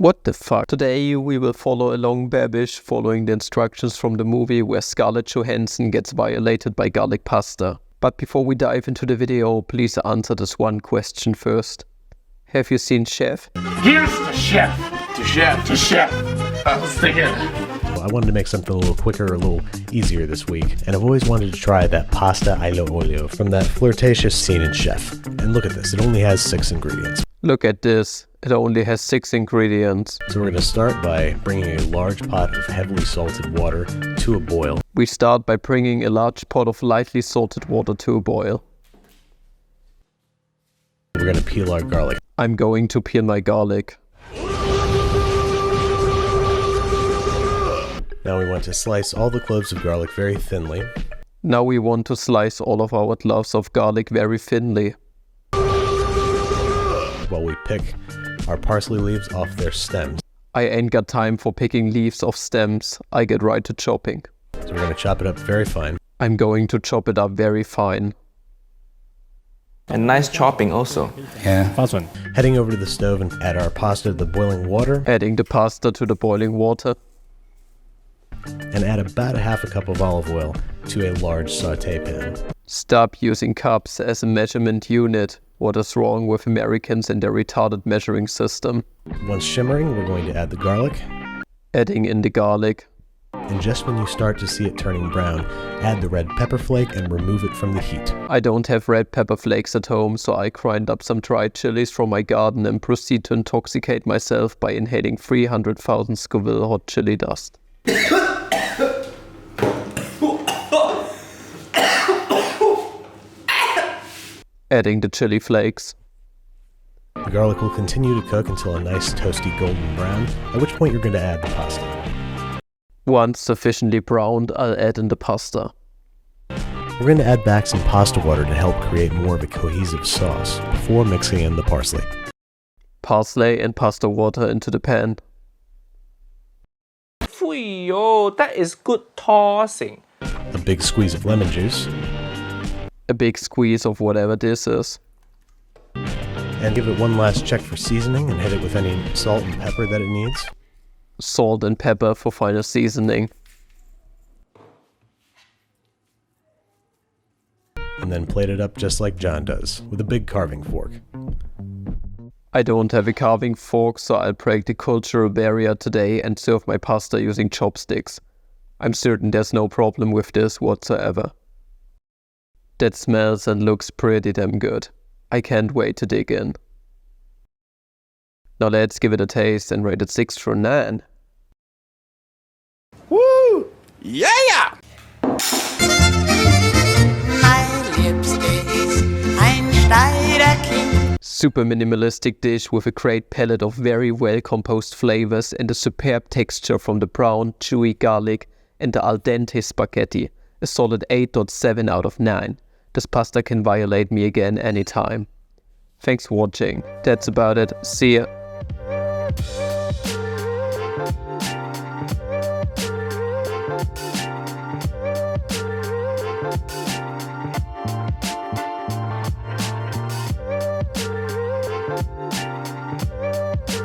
What the fuck? Today we will follow along Babish following the instructions from the movie where Scarlett Johansson gets violated by garlic pasta. But before we dive into the video, please answer this one question first. Have you seen Chef? Here's the chef. To chef. I was thinking. I wanted to make something a little quicker, a little easier this week, and I've always wanted to try that pasta Aglio Olio from that flirtatious scene in Chef. And look at this, it only has 6 ingredients. Look at this, it only has 6 ingredients. So we're going to start by bringing a large pot of heavily salted water to a boil. We start by bringing a large pot of lightly salted water to a boil. We're going to peel our garlic. I'm going to peel my garlic. Now we want to slice all the cloves of garlic very thinly. Now we want to slice all of our cloves of garlic very thinly. While we pick our parsley leaves off their stems. I ain't got time for picking leaves off stems. I get right to chopping. So we're going to chop it up very fine. I'm going to chop it up very fine. And nice chopping also. Yeah, fast one. Heading over to the stove and add our pasta to the boiling water. Adding the pasta to the boiling water. And add about 1/2 cup of olive oil to a large saute pan. Stop using cups as a measurement unit. What is wrong with Americans and their retarded measuring system? Once shimmering, we're going to add the garlic. Adding in the garlic. And just when you start to see it turning brown, add the red pepper flake and remove it from the heat. I don't have red pepper flakes at home, so I grind up some dried chilies from my garden and proceed to intoxicate myself by inhaling 300,000 Scoville hot chili dust. Adding the chili flakes. The garlic will continue to cook until a nice toasty golden brown, at which point you're going to add the pasta. Once sufficiently browned, I'll add in the pasta. We're going to add back some pasta water to help create more of a cohesive sauce before mixing in the parsley. Parsley and pasta water into the pan. Fuyo, that is good tossing. A big squeeze of lemon juice. A big squeeze of whatever this is. And give it one last check for seasoning and hit it with any salt and pepper that it needs. Salt and pepper for final seasoning. And then plate it up just like John does, with a big carving fork. I don't have a carving fork, so I'll break the cultural barrier today and serve my pasta using chopsticks. I'm certain there's no problem with this whatsoever. That smells and looks pretty damn good. I can't wait to dig in. Now let's give it a taste and rate it 6 through 9. Woo! Yeah! Super minimalistic dish with a great palette of very well composed flavors and a superb texture from the brown, chewy garlic and the al dente spaghetti. A solid 8.7 out of 9. This pasta can violate me again anytime. Thanks for watching. That's about it. See ya.